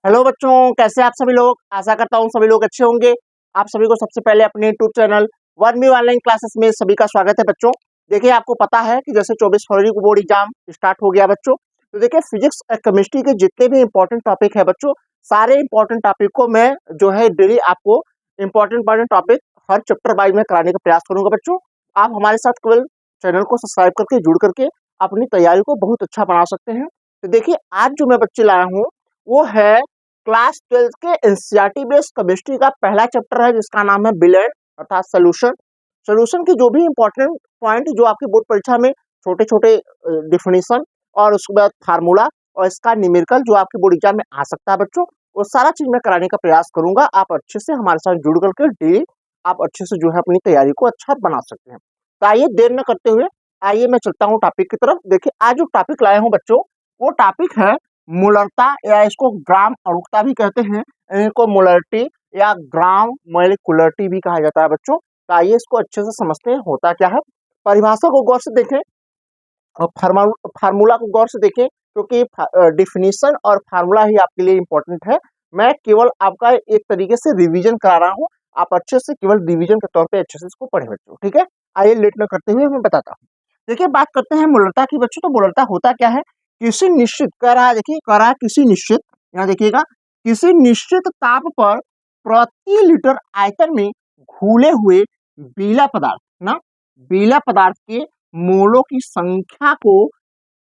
Hello बच्चों, कैसे आप सभी लोग। आशा करता हूँ सभी लोग अच्छे होंगे। आप सभी को सबसे पहले अपने यूट्यूब चैनल वन मी ऑनलाइन क्लासेस में सभी का स्वागत है बच्चों। देखिए, आपको पता है कि जैसे 24 फरवरी को बोर्ड एग्जाम स्टार्ट हो गया बच्चों, तो देखिए फिजिक्स और केमिस्ट्री के जितने भी इंपॉर्टेंट टॉपिक है बच्चों, सारे इंपॉर्टेंट टॉपिक को मैं जो है डेली आपको इंपॉर्टेंट टॉपिक हर चैप्टर वाइज में कराने का प्रयास करूंगा बच्चों। आप हमारे साथ केवल चैनल को सब्सक्राइब करके जुड़ करके अपनी तैयारी को बहुत अच्छा बना सकते हैं। तो देखिए, आज जो मैं बच्चे लाया हूँ वो है क्लास 12 के एनसीईआरटी बेस्ड केमिस्ट्री का पहला चैप्टर है, जिसका नाम है बिलेट अर्थात सोल्यूशन। सोल्यूशन के जो भी इंपॉर्टेंट पॉइंट जो आपकी बोर्ड परीक्षा में छोटे छोटे डिफिनीशन और उसके बाद फार्मूला और इसका न्यूमेरिकल जो आपके बोर्ड एग्जाम में आ सकता है बच्चों, वो सारा चीज मैं कराने का प्रयास करूंगा। आप अच्छे से हमारे साथ जुड़ करके डेली आप अच्छे से जो है अपनी तैयारी को अच्छा बना सकते हैं। तो आइए देर न करते हुए आइए मैं चलता हूँ टॉपिक की तरफ। देखिए, आज जो टॉपिक लाया हूँ बच्चों, वो टॉपिक है मोलरता, या इसको ग्राम अणुकता भी कहते हैं, इनको मोलरिटी या ग्राम मोलिकुलरिटी भी कहा जाता है बच्चों। तो आइए इसको अच्छे से समझते हैं होता क्या है। परिभाषा को गौर से देखें और फार्मूला को गौर से देखें, क्योंकि डिफिनीशन और फार्मूला ही आपके लिए इंपॉर्टेंट है। मैं केवल आपका एक तरीके से रिवीजन करा रहा हूँ, आप अच्छे से केवल रिवीजन के तौर पे अच्छे से इसको पढ़े बच्चों, ठीक है। आइए लेट न करते हुए मैं बताता हूँ। देखिए, बात करते हैं मोलरता की बच्चों। तो मोलरता होता क्या है, किसी निश्चित कह रहा है, देखिए कह रहा है किसी निश्चित, यहाँ देखिएगा, किसी निश्चित ताप पर प्रति लीटर आयतन में घुले हुए बीला पदार्थ ना, बीला पदार्थ के मोलों की संख्या को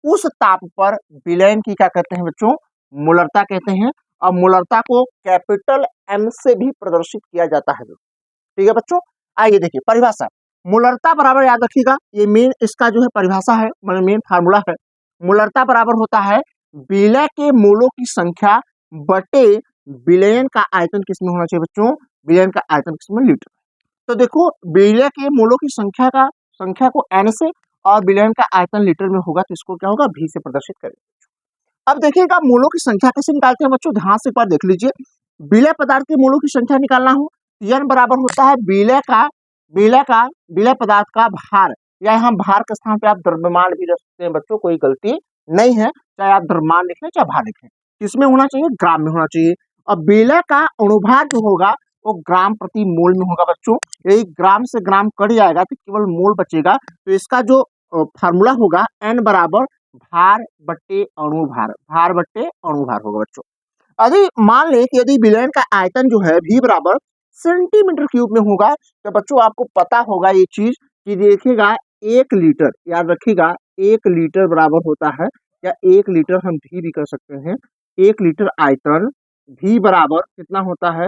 उस ताप पर विलयन की क्या कहते हैं बच्चों, मोलरता कहते हैं। और मोलरता को कैपिटल एम से भी प्रदर्शित किया जाता है, ठीक है बच्चों। आइए देखिए परिभाषा, मोलरता बराबर याद रखिएगा, ये मेन इसका जो है परिभाषा है, मतलब मेन फार्मूला है। मोलरता बराबर होता है विलय के मोलों की संख्या बटे विलयन का आयतन किसमें होना चाहिए बच्चों, विलयन का आयतन किसमें, लीटर। तो देखो, विलय के मोलों की संख्या को एन से और विलयन का आयतन लीटर में होगा, तो इसको क्या होगा, भी से प्रदर्शित करेंगे। अब देखिएगा मोलों की संख्या कैसे निकालते हैं बच्चों, ध्यान से एक बार देख लीजिए। विलय पदार्थ के मोलों की संख्या निकालना हो, एन बराबर होता है विलय पदार्थ का भार, या यहाँ भार के स्थान पे आप द्रव्यमान भी रख सकते हैं बच्चों, कोई गलती नहीं है। चाहे आप द्रव्यमान लिखें चाहे भार लिखें, किसमें होना चाहिए, ग्राम में होना चाहिए। अब विलय का अणुभार जो होगा वो ग्राम प्रति मोल में होगा बच्चों। यही ग्राम से ग्राम कट जाएगा तो केवल मोल बचेगा। तो इसका जो फार्मूला होगा एन बराबर भार बट्टे अणुभार, भार बट्टे अणुभार होगा बच्चों। यदि मान लें कि यदि विलयन का आयतन जो है V बराबर सेंटीमीटर क्यूब में होगा, तो बच्चों आपको पता होगा ये चीज कि देखिएगा 1 लीटर, याद रखिएगा 1 लीटर बराबर होता है, या 1 लीटर हम भी कर सकते हैं। 1 लीटर आयतन V बराबर कितना होता है,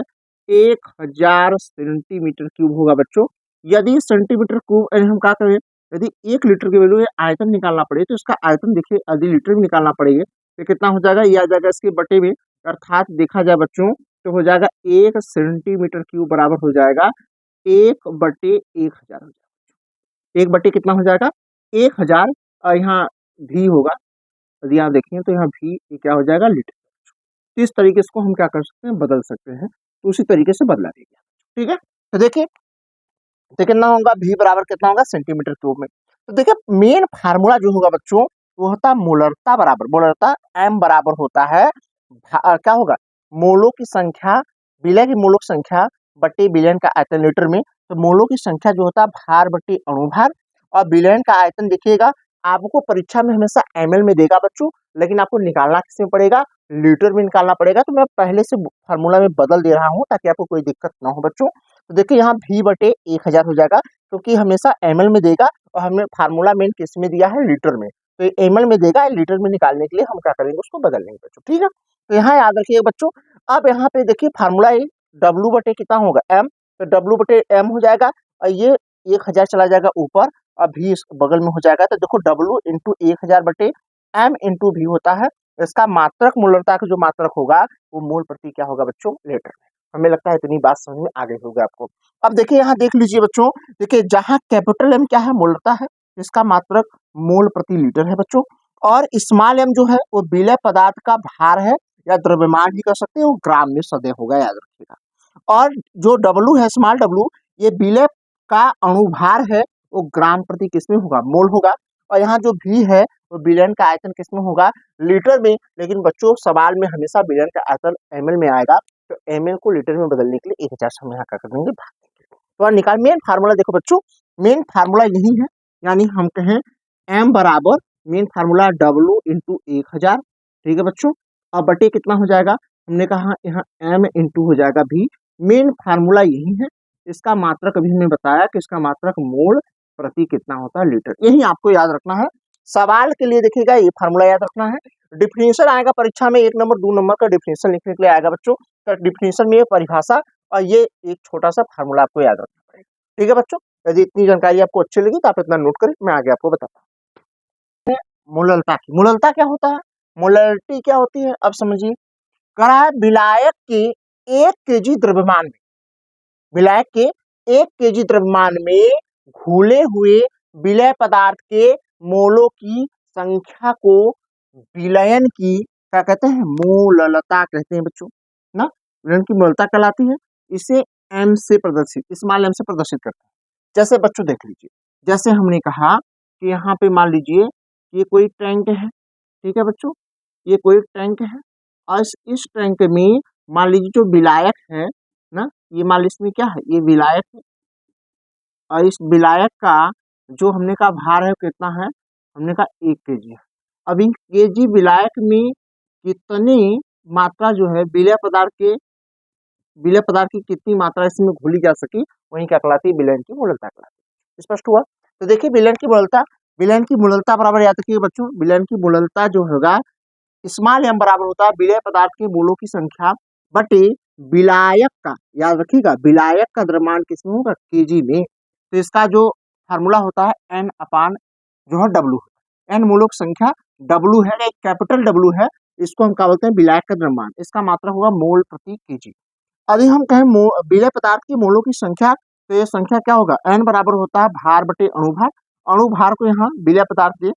1000 सेंटीमीटर क्यूब होगा बच्चों। यदि सेंटीमीटर क्यूब हम क्या करें, यदि 1 लीटर के वैल्यू आयतन निकालना पड़े तो इसका आयतन देखिए यदि लीटर में निकालना पड़ेगा तो कितना हो जाएगा, ये आ जाएगा इसके बटे में, अर्थात देखा जाए बच्चों तो हो जाएगा 1 सेंटीमीटर क्यूब बराबर हो जाएगा 1/1000 हो जाएगा। 1 बटे कितना हो जाएगा, 1000, और यहाँ भी होगा, यदि आप देखें तो यहाँ भी क्या हो जाएगा, लीटर। तो इस तरीके से हम क्या कर सकते हैं, बदल सकते हैं। तो उसी तरीके से बदला देगा, ठीक है। तो देखिए तो कितना होगा, भी बराबर कितना होगा, सेंटीमीटर क्यूब में। तो देखिए मेन फार्मूला जो होगा बच्चों वो होता है मोलरता बराबर, मोलरता एम बराबर होता है क्या होगा, मोलों की संख्या, विलय की मोलों की संख्या बट्टे विलयन का आयतन लीटर में। तो मोलों की संख्या जो होता है भार बट्टे अणुभार, और विलयन का आयतन देखिएगा आपको परीक्षा में हमेशा एमएल में देगा बच्चों, लेकिन आपको निकालना किसमें पड़ेगा, लीटर में निकालना पड़ेगा। तो मैं पहले से फार्मूला में बदल दे रहा हूँ ताकि आपको कोई दिक्कत ना हो बच्चों। तो देखिए यहाँ V/1000 हो जाएगा, क्योंकि हमेशा एमएल में देगा और हमने फार्मूला मेन किस में दिया है, लीटर में। तो एमएल में देगा, लीटर में निकालने के लिए हम क्या करेंगे, उसको बदल लेंगे बच्चों, ठीक है। तो यहाँ याद रखिए बच्चों। अब यहाँ पे देखिए फार्मूला W बटे कितना होगा, M, तो W बटे M हो जाएगा, और ये 1000 चला जाएगा ऊपर, और भी इस बगल में हो जाएगा। तो देखो W इंटू 1000 बटे M इंटू भी होता है। इसका मात्रक मोलरता का जो मात्रक होगा वो मोल प्रति क्या होगा बच्चों, लीटर में। हमें लगता है इतनी बात समझ में आ गई होगी आपको। अब देखिए यहाँ देख लीजिए बच्चों, देखिए जहाँ कैपिटल M क्या है, मोलरता है, इसका मात्रक मोल प्रति लीटर है बच्चों। और स्मॉल m जो है वो विलय पदार्थ का भार है, या द्रव्यमान भी कर सकते हैं, वो ग्राम में सदैव होगा, याद रखिएगा। और जो W है, स्मॉल W, ये विलय का अणुभार है, वो ग्राम प्रति किसमें होगा, मोल होगा। और यहाँ जो V है वो विलयन का आयतन किसमें होगा, लीटर में। लेकिन बच्चों सवाल में हमेशा विलयन का आयतन ml में आएगा, तो ml को लीटर में बदलने के लिए 1000 से हम यहाँ क्या कर देंगे, भाग देंगे। तो निकाल मेन फार्मूला देखो बच्चों, मेन फार्मूला यही है, यानी हम कहें m बराबर मेन फार्मूला W इंटू 1000, ठीक है बच्चों। अब बटे कितना हो जाएगा, हमने कहा यहाँ m इंटू हो जाएगा भी, मेन फार्मूला यही है। इसका मात्रक अभी हमने बताया कि इसका मात्रक मोल प्रति कितना होता है, लीटर, यही आपको याद रखना है। सवाल के लिए देखिएगा ये फार्मूला याद रखना है। डिफिनेशन आएगा परीक्षा में 1 नंबर 2 नंबर का डिफिनेशन लिखने के लिए आएगा बच्चों, तो डिफिनेशन में ये परिभाषा और ये एक छोटा सा फार्मूला आपको याद रखना पड़ेगा, ठीक है बच्चों। यदि इतनी जानकारी आपको अच्छी लगी तो आप इतना नोट करें, मैं आगे आपको बताता हूँ। मोललता की, मोललता क्या होता है, मोलरिटी क्या होती है, अब समझिए। करा है विलायक के 1 केजी द्रव्यमान में, विलायक के 1 केजी द्रव्यमान में घुले हुए विलय पदार्थ के मोलों की संख्या को विलयन की क्या कहते हैं, मोललता कहते हैं बच्चों ना, विलयन की मोललता कहलाती है। इसे m से प्रदर्शित, स्मॉल m से प्रदर्शित करते हैं। जैसे बच्चों देख लीजिए, जैसे हमने कहा कि यहाँ पे मान लीजिए ये कोई टैंक है, ठीक है बच्चों, ये कोई टैंक है और इस टैंक में मान लीजिए जो विलायक है ना, ये मान लीजिए इसमें क्या है, ये विलायक है और इस विलायक का जो हमने कहा भार है कितना है, हमने कहा 1 केजी है। अभी केजी विलायक में कितनी मात्रा जो है विलय पदार्थ की कितनी मात्रा इसमें घोली जा सकी, वही क्या कहलाती है, विलयन की मोललता कहलाती है। स्पष्ट हुआ। तो देखिए विलयन की मोललता बराबर याद रखिए बच्चों, विलयन की मोललता जो होगा स्मॉल m बराबर होता है विलय पदार्थ के मोलों की संख्या बटे विलायक का, याद रखिएगा विलायक का द्रव्यमान किसमें होगा, केजी में। तो इसका जो फार्मूला होता है n अपान जो है W, n मोलों की संख्या W है, एक कैपिटल W है, इसको हम क्या बोलते हैं, विलायक का द्रव्यमान, इसका मात्रा होगा मोल प्रति केजी। यदि हम कहें विलय पदार्थ की मोलों की संख्या, तो ये संख्या क्या होगा, n बराबर होता है भार बटे अणुभार, अणुभार को यहाँ विलय पदार्थ के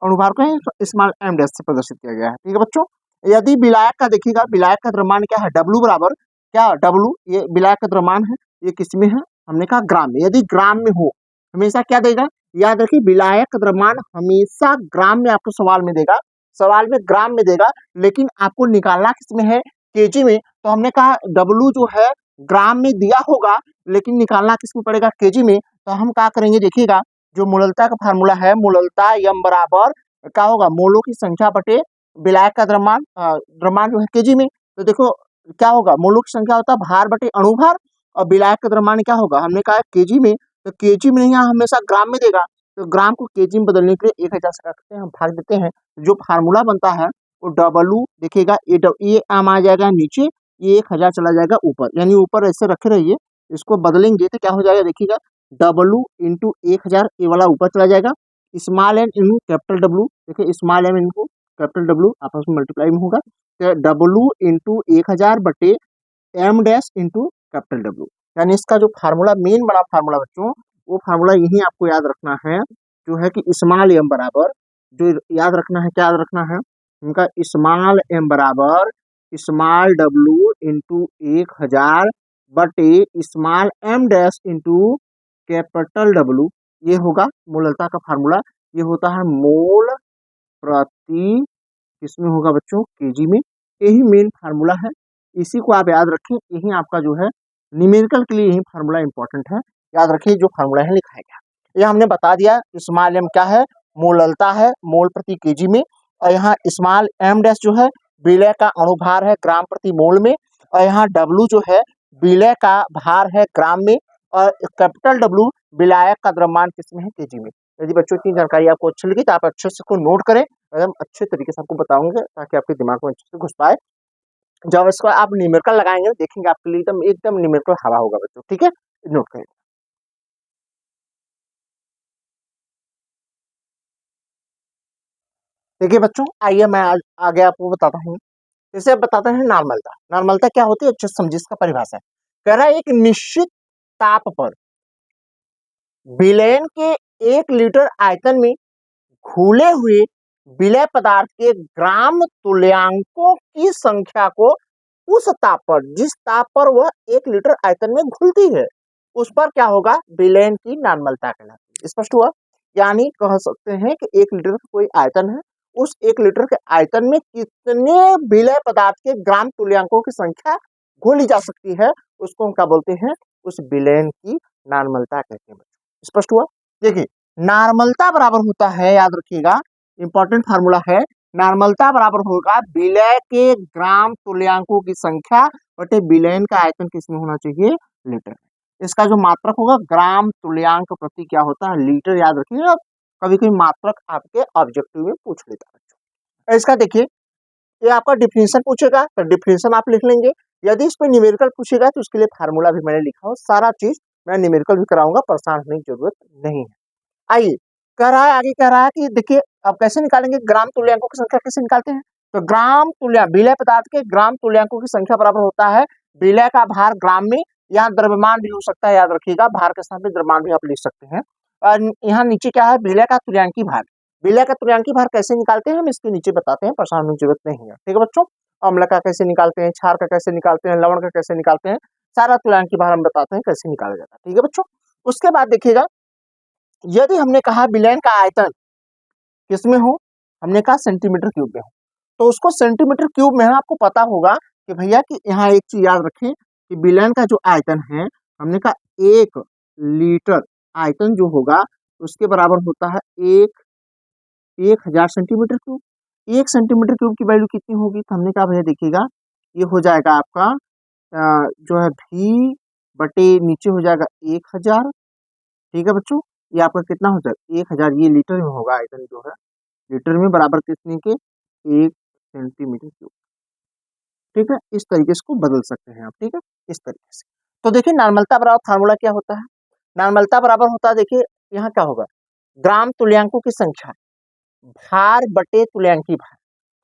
अणुभार को स्मॉल m डैश से प्रदर्शित किया गया है, ठीक है बच्चों। यदि विलायक का देखिएगा, विलायक का द्रव्यमान क्या है, W बराबर क्या, W ये विलायक का द्रव्यमान है, ये किसमें है, हमने कहा ग्राम में। यदि ग्राम में हो हमेशा क्या देगा, याद रखिए विलायक का द्रव्यमान हमेशा ग्राम में आपको सवाल में देगा, सवाल में ग्राम में देगा, लेकिन आपको निकालना किसमें है, केजी में। तो हमने कहा W जो है ग्राम में दिया होगा, लेकिन निकालना किसमें पड़ेगा, केजी में। तो हम क्या करेंगे, देखिएगा जो मोललता का फार्मूला है, मोललता m बराबर क्या होगा, मोलों की संख्या बटे विलायक का द्रव्यमान, द्रव्यमान जो है केजी में। तो देखो क्या होगा, मोलों की संख्या होता है भार बटे अणुभार और विलायक का द्रव्यमान क्या होगा, हमने कहा केजी में, तो केजी में यहाँ हमेशा ग्राम में देगा, तो ग्राम को केजी में बदलने के लिए 1000 से करते हैं, हम भाग देते हैं। जो फार्मूला बनता है वो W देखिएगा, ये आम आ जाएगा नीचे, ये 1000 चला जाएगा ऊपर, यानी ऊपर ऐसे रखे रहिए, इसको बदलेंगे तो क्या हो जाएगा, देखिएगा W इंटू 1000, ये वाला ऊपर चला जाएगा, small m into capital W, देखिए small m into capital W आपस में मल्टीप्लाई में होगा, तो W इंटू 1000 बटे m dash into capital W, यानी इसका जो फार्मूला मेन बड़ा फार्मूला बच्चों, वो फार्मूला यही आपको याद रखना है, जो है कि स्मॉल m बराबर, जो याद रखना है, क्या याद रखना है, उनका स्मॉल m बराबर स्मॉल W इंटू 1000 बटे small m dash into capital W, ये होगा मोललता का फार्मूला। ये होता है मोल प्रति किसमें होगा बच्चों, केजी में। यही मेन फार्मूला है, इसी को आप याद रखें, यही आपका जो है न्यूमेरिकल के लिए यही फार्मूला इंपॉर्टेंट है, याद रखिए जो फार्मूला है लिखा गया। ये हमने बता दिया स्मॉल m क्या है, मोललता है मोल प्रति केजी में, और यहाँ स्मॉल m डैश जो है विलय का अणुभार है ग्राम प्रति मोल में, और यहाँ W जो है विलय का भार है ग्राम में, और कैपिटल W विलायक का द्रव्यमान किसमें है, केजी में। यदि बच्चों इतनी जानकारी आपको अच्छी लगी तो आप अच्छे से इसको नोट करें, एकदम अच्छे तरीके से आपको बताऊंगे ताकि आपके दिमाग में अच्छे से घुस पाए। जब इसको आप न्यूमेरिकल लगाएंगे देखेंगे आपके लिए एकदम एकदम न्यूमेरिकल हवा होगा बच्चों, ठीक है, नोट करें। देखिए बच्चों, आइए मैं आज आगे आपको बताता हूँ। जैसे अब बताते हैं नॉर्मलता, नॉर्मलता क्या होती है, अच्छे से समझिए इसका परिभाषा। कह रहा है एक निश्चित ताप पर विलयन के 1 लीटर आयतन में घुले हुए विलय पदार्थ के ग्राम तुल्यांकों की संख्या को उस ताप पर, जिस ताप पर वह 1 लीटर आयतन में घुलती है, उस पर क्या होगा, विलयन की नॉर्मलता कहलाती है। स्पष्ट हुआ। यानी कह सकते हैं कि 1 लीटर का कोई आयतन है, उस 1 लीटर के आयतन में कितने विलय पदार्थ के ग्राम तुल्यांकों की संख्या घोली जा सकती है, उसको हम क्या बोलते हैं, उस विलयन की नॉर्मलता कहते हैं। स्पष्ट हुआ? देखिए, नॉर्मलता बराबर होता है, याद रखिएगा, इंपॉर्टेंट फार्मूला है, नॉर्मलता बराबर होगा विलय के ग्राम तुल्यांकों की संख्या बटे विलयन का आयतन किसमें होना चाहिए, लीटर। इसका जो मात्रक होगा ग्राम तुल्यांक प्रति क्या होता है, लीटर, याद रखिएगा। कभी कभी मात्रक आपके ऑब्जेक्टिव में पूछ लेता है। इसका देखिए, ये आपका डिफिनेशन पूछेगा तो डिफिनेशन आप लिख लेंगे। यदि इस पर न्यूमेरिकल पूछेगा तो उसके लिए फार्मूला भी मैंने लिखा हो, सारा चीज मैं न्यूमेरिकल भी कराऊंगा, परेशान होने की जरूरत नहीं है। आइए, कह रहा है, आगे कह रहा है कि देखिए अब कैसे निकालेंगे ग्राम तुल्यांकों की संख्या, कैसे निकालते हैं, तो ग्राम तुल्यांक विलय पदार्थ के ग्राम तुल्यांकों की संख्या बराबर होता है विलय का भार ग्राम में, यहाँ द्रव्यमान भी हो सकता है, याद रखिएगा, भार के साथ में द्रव्यमान भी आप लिख सकते हैं। और यहाँ नीचे क्या है, विलय का तुल्यांकी भार। विलय का तुल्यांकी भार कैसे निकालते हैं हम इसके नीचे बताते हैं, परेशान होने की जरूरत नहीं है, ठीक है बच्चों। अम्ल का कैसे निकालते हैं, क्षार का कैसे निकालते हैं, लवण का कैसे निकालते हैं, सारा तुल्यांकी भार हम बताते हैं कैसे निकाला जाता है, ठीक है बच्चों। उसके बाद देखिएगा, यदि हमने कहा विलयन का आयतन किसमें हो, हमने कहा सेंटीमीटर क्यूब में हो, तो उसको सेंटीमीटर क्यूब में आपको पता होगा कि भैया कि यहाँ एक चीज याद रखें कि विलयन का जो आयतन है, हमने कहा 1 लीटर आयतन जो होगा उसके बराबर होता है 1000 सेंटीमीटर क्यूब। 1 सेंटीमीटर क्यूब की वैल्यू कितनी होगी, तो हमने कहा भैया देखिएगा, ये हो जाएगा आपका जो है भी बटे नीचे हो जाएगा 1000, ठीक है बच्चों। ये आपका कितना हो जाएगा 1000, ये लीटर में होगा आयतन जो है, लीटर में बराबर कितने के, 1 सेंटीमीटर क्यूब, ठीक है। इस तरीके से को बदल सकते हैं आप, ठीक है, इस तरीके से। तो देखिए नॉर्मलता बराबर फार्मूला क्या होता है, नॉर्मलता बराबर होता है, देखिए यहाँ क्या होगा, ग्राम तुल्यांकों की संख्या भार बटे तुल्यांकी भार।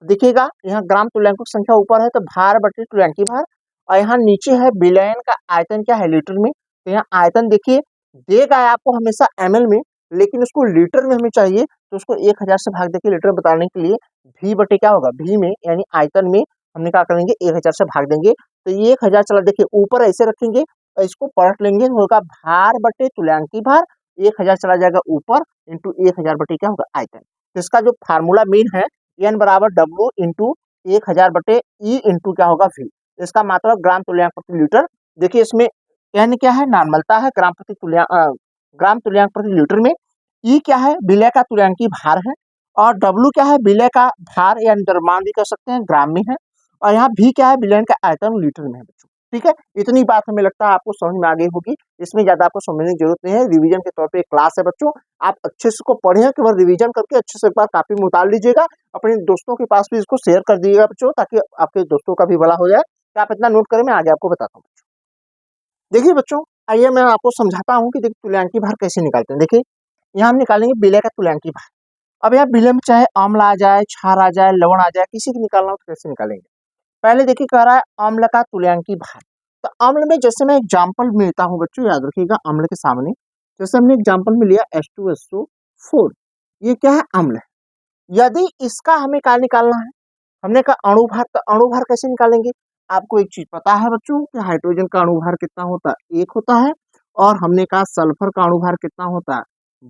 देखिएगा यहाँ ग्राम तुल्यांकों की संख्या ऊपर है तो भार बटे तुल्यांकी भार, और यहाँ नीचे है विलयन का आयतन क्या है, लीटर में। तो यहाँ आयतन देखिए देगा आपको हमेशा ml में, लेकिन उसको लीटर में हमें चाहिए, तो उसको 1000 से भाग देके लीटर बताने के लिए भी बटे क्या होगा, भी में यानी आयतन में हमने क्या करेंगे 1000 से भाग देंगे, तो ये 1000 चला, देखिए ऊपर ऐसे रखेंगे और इसको पलट लेंगे, होगा भार बटे तुल्यांकी भार, 1000 चला जाएगा ऊपर इंटू 1000 बटे क्या होगा आयतन। तो इसका जो फार्मूला मेन है एन बराबर डब्ल्यू इंटू 1000 बटे ई इंटू क्या होगा वी, इसका मतलब ग्राम तुल्यांक प्रति लीटर। देखिए इसमें एन क्या है, नॉर्मलता है, ग्राम तुल्यांक प्रति लीटर में, ई क्या है, विलय का तुल्यांकी भार है, और डब्ल्यू क्या है, विलय का भार यानी द्रव्यमान भी कर सकते हैं, ग्राम में है, और यहाँ भी क्या है, विलयन का आयतन लीटर में है बच्चों, ठीक है। इतनी बात हमें लगता है आपको समझ में आ गई होगी, इसमें ज्यादा आपको समझने की जरूरत नहीं है, रिवीजन के तौर पे एक क्लास है बच्चों, आप अच्छे से को पढ़ें, केवल रिवीजन करके अच्छे से एक बार कॉपी में उतार लीजिएगा, अपने दोस्तों के पास भी इसको शेयर कर दीजिएगा बच्चों, ताकि आपके दोस्तों का भी भला हो जाए। तो आप इतना नोट करें, मैं आगे आपको बताता हूँ। देखिए बच्चों, आइए मैं आपको समझाता हूँ कि देखिए तुल्यांकी भार कैसे निकालते हैं। देखिए यहाँ हम निकालेंगे विलय का तुल्यांकी भार। अब यहाँ विलय में चाहे अम्ल आ जाए, क्षार आ जाए, लवण आ जाए, किसी की निकालना हो तो कैसे निकालेंगे। पहले देखिए कह रहा है अम्ल का तुल्यांकी भार, तो अम्ल में जैसे मैं एग्जाम्पल में लेता हूँ बच्चों, याद रखिएगा अम्ल के सामने, जैसे हमने एग्जाम्पल में लिया H2SO4, ये क्या है, अम्ल है। यदि इसका हमें क्या निकालना है, हमने कहा अणुभार, तो अणुभार कैसे निकालेंगे। आपको एक चीज पता है बच्चों कि हाइड्रोजन का अणुभार कितना होता है, 1 होता है, और हमने कहा सल्फर का अणुभार कितना होता है,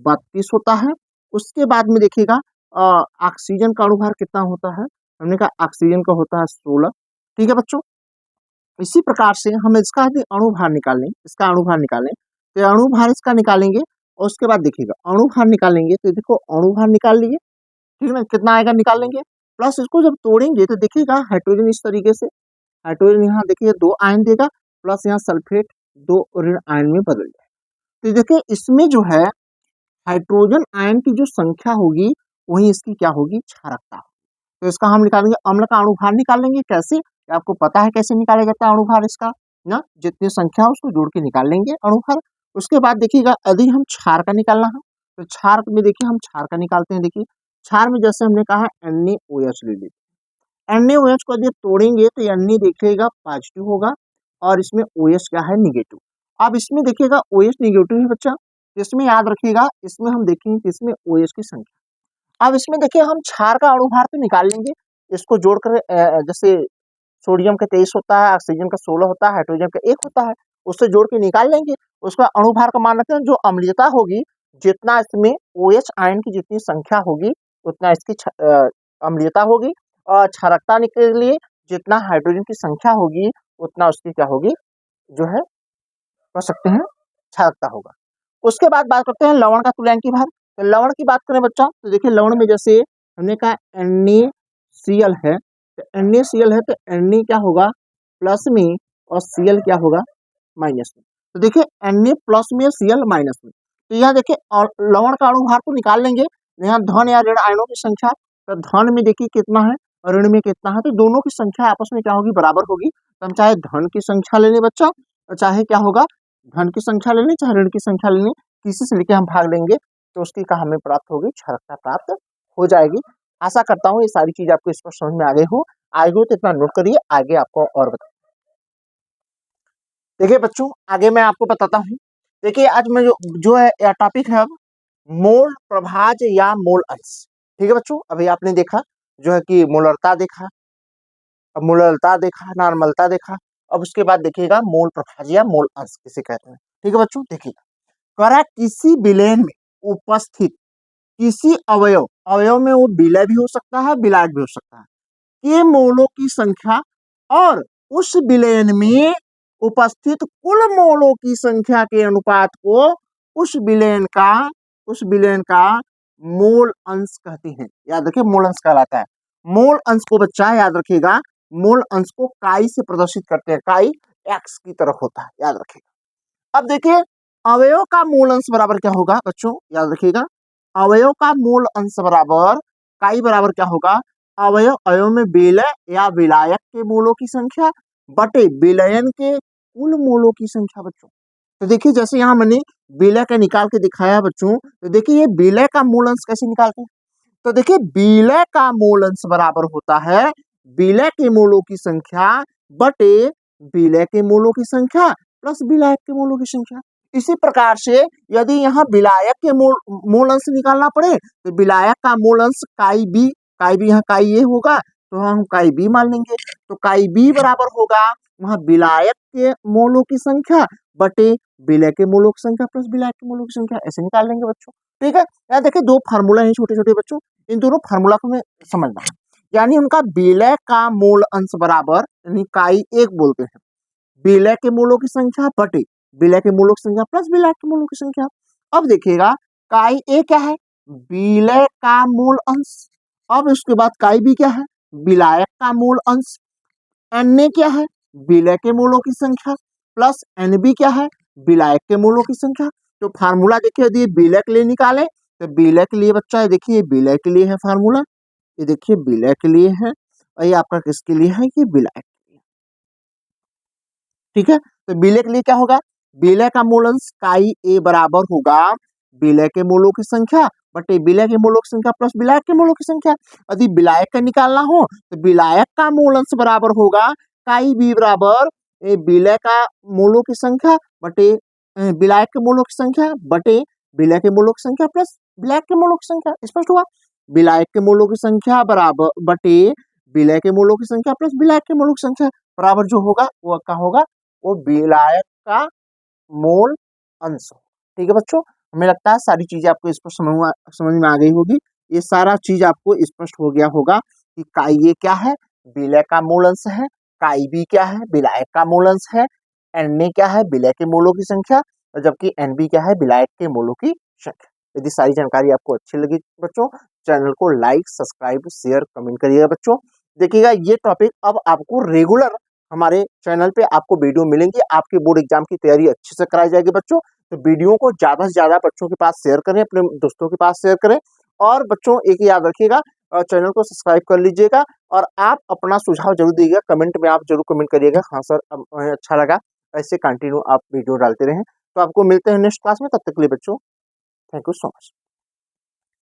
32 होता है। उसके बाद में देखिएगा ऑक्सीजन का अणुभार कितना होता है, हमने कहा ऑक्सीजन का होता है 16, ठीक है बच्चों। इसी प्रकार से हम इसका यदि अणुभार निकालें, इसका अणुभार निकालें, तो अणुभार इसका निकालेंगे, और उसके बाद देखिएगा अणुभार निकालेंगे, तो देखो अणुभार निकाल लिए, ठीक है ना, कितना आएगा निकाल लेंगे, प्लस इसको जब तोड़ेंगे तो देखिएगा हाइड्रोजन इस तरीके से, हाइड्रोजन यहाँ देखिए 2 आयन देगा, प्लस यहाँ सल्फेट 2 ऋण आयन में बदल जाए। तो देखिए इसमें जो है हाइड्रोजन आयन की जो संख्या होगी वही इसकी क्या होगी, क्षारकता। तो इसका हम निकालेंगे अम्ल का अणुभार निकाल लेंगे, कैसे, आपको पता है कैसे निकाला जाता है अणुभार इसका ना, जितनी संख्या है उसको जोड़ के निकाल लेंगे अणुभार। उसके बाद देखिएगा यदि हम क्षार का निकालना है, तो क्षार में देखिए हम क्षार का निकालते हैं। देखिए क्षार में जैसे हमने कहा NaOH ले लीजिए, NaOH को यदि तोड़ेंगे तो Na देखिएगा पॉजिटिव होगा, और इसमें OH क्या है, निगेटिव। अब इसमें देखिएगा OH निगेटिव है बच्चा, इसमें याद रखिएगा, इसमें हम देखेंगे कि इसमें OH की संख्या। अब इसमें देखिए हम क्षार का अणुभार तो निकाल लेंगे, इसको जोड़कर जैसे सोडियम का 23 होता है, ऑक्सीजन का 16 होता है, हाइड्रोजन का 1 होता है, उससे जोड़ के निकाल लेंगे। उसका अणुभार का मान रखते हैं, जो अम्लीयता होगी जितना इसमें OH आयन की जितनी संख्या होगी उतना इसकी अम्लीयता होगी, और क्षारकता के लिए जितना हाइड्रोजन की संख्या होगी उतना उसकी क्या होगी, जो है कह सकते हैं क्षारकता होगा। उसके बाद बात करते हैं लवण का तुल्यांकी भार। तो लवण की बात करें बच्चा, तो देखिए लवण में जैसे हमने कहा NaCl है, तो NaCl है तो Na क्या होगा प्लस में और Cl क्या होगा माइनस में। तो देखिए Na प्लस में Cl माइनस में, तो यहाँ देखिए और लवण का अणुभार को निकाल लेंगे, यहाँ धन या ऋण आयनों की संख्या, तो धन में देखिए कितना है और ऋण में कितना है, तो दोनों की संख्या आपस में क्या होगी, बराबर होगी। तो हम चाहे धन की संख्या ले लें बच्चा, और चाहे क्या होगा धन की संख्या ले लें, चाहे ऋण की संख्या ले लें, किसी से लेके हम भाग लेंगे तो उसकी का हमें प्राप्त होगी, क्षारकता प्राप्त हो जाएगी। आशा करता हूँ ये सारी चीज आपको इस पर समझ में आ गई हो, तो इतना नोट करिए, आगे आपको और बता। देखिए बच्चों आगे मैं आपको बताता हूँ। देखिए आज में जो है टॉपिक है अब मोल प्रभाज या मोल अंश। ठीक है बच्चों, अभी आपने देखा जो है कि मोलरता देखा, अब मोलरता देखा, नॉर्मलता देखा, अब उसके बाद देखिएगा मोल प्रभाज या मोल अंश किसे कहते हैं। ठीक है बच्चों, देखिएगा करा किसी विलयन में उपस्थित किसी अवयव, अवयव में वो विलय भी हो सकता है विलायक भी हो सकता है, के मोलों की संख्या और उस विलयन में उपस्थित कुल मोलों की संख्या के अनुपात को उस विलयन का मोल अंश कहते हैं। याद रखिए मोल अंश कहलाता है। मोल अंश को बच्चा याद रखिएगा, मोल अंश को काई से प्रदर्शित करते हैं, काई एक्स की तरफ होता है, याद रखिएगा। अब देखिए अवयव का मोल अंश बराबर क्या होगा बच्चों, याद रखिएगा, अवयव का मोल अंश बराबर काई बराबर क्या होगा, अवयव में विलय या विलायक के मोलों की संख्या बटे विलयन के कुल मोलों की संख्या बच्चों। तो देखिए जैसे यहाँ मैंने विलय का निकाल के दिखाया बच्चों, तो देखिए ये विलय का मूल अंश कैसे निकालते हैं। तो देखिए विलय का मूल अंश बराबर होता है विलय के मूलों की संख्या बटे विलय के मूलों की संख्या प्लस विलायक के मूलों की संख्या। इसी प्रकार से यदि यहाँ विलायक के मूल अंश निकालना पड़े तो विलायक का मूल अंश काई बी यहाँ काई ए होगा, तो हम काई बी मान लेंगे, तो काई बी बराबर होगा वहाँ विलायक के मोलों की संख्या बटे विलय के मोलों की संख्या प्लस विलायक के मोलों की संख्या, ऐसे निकाल लेंगे बच्चों। ठीक है, यहाँ देखिए दो फार्मूला है छोटे छोटे बच्चों, इन दोनों फार्मूला को हमें समझना है। यानी उनका विलय का मूल अंश बराबर यानी काई एक बोलते हैं विलय के मूलों की संख्या बटे विलय के मूलों की संख्या प्लस विलय के मूलों की संख्या। अब देखिएगा काई ए क्या है, विलय का मूल अंश। अब उसके बाद काई बी क्या है, विलायक का मूल अंश। एन ए क्या है, विलय के मूलों की संख्या प्लस एन बी क्या है, विलायक के मूलों की संख्या। तो फार्मूला देखिए यदि विलय के लिए निकाले तो विलय के लिए बच्चा ये देखिए विलय के लिए है फार्मूला, ये देखिए विलय के लिए है, और ये आपका किसके लिए है, ये विलायक के लिए। ठीक है, तो विलय के लिए क्या होगा, विलय का मूल अंश काई ए बराबर होगा विलय के मूलों की संख्या बटे विलय के मूलों की संख्या प्लस विलायक के मूलों की संख्या। यदि विलायक का निकालना हो तो विलायक का मूल अंश बराबर होगा काई बी बराबर विलय का मूलों की संख्या बटे विलायक के मूलों की संख्या बटे विलय के मूलों की संख्या प्लस विलायक के मूलों की संख्या। स्पष्ट हुआ, विलायक के मूलों की संख्या बराबर बटे विलय के मूलों की संख्या प्लस विलायक के मूलों की संख्या बराबर जो होगा वो क्या होगा, वो विलायक का मोल अंश। ठीक है बच्चों, हमें लगता है सारी चीजें आपको इस पर समझ में आ गई होगी। ये सारा चीज आपको स्पष्ट हो गया होगा कि काई ए क्या है, विलय का मूल अंश है, काई बी क्या है, विलायक का मूल अंश है, एन ए क्या है, विलय के मूलों की संख्या, और जबकि एन बी क्या है, विलायक के मूलों की संख्या। यदि सारी जानकारी आपको अच्छी लगी बच्चों, चैनल को लाइक सब्सक्राइब शेयर कमेंट करिएगा बच्चों। देखिएगा ये टॉपिक अब आपको रेगुलर हमारे चैनल पे आपको वीडियो मिलेंगी, आपके बोर्ड एग्जाम की तैयारी अच्छे से कराई जाएगी बच्चों। तो वीडियो को ज्यादा से ज्यादा बच्चों के पास शेयर करें, अपने दोस्तों के पास शेयर करें, और बच्चों एक याद रखिएगा चैनल को सब्सक्राइब कर लीजिएगा, और आप अपना सुझाव जरूर दीजिएगा, कमेंट में आप जरूर कमेंट करिएगा, हाँ सर अच्छा लगा, ऐसे कंटिन्यू आप वीडियो डालते रहें। तो आपको मिलते हैं नेक्स्ट क्लास में, तब तक के लिए बच्चों थैंक यू सो मच।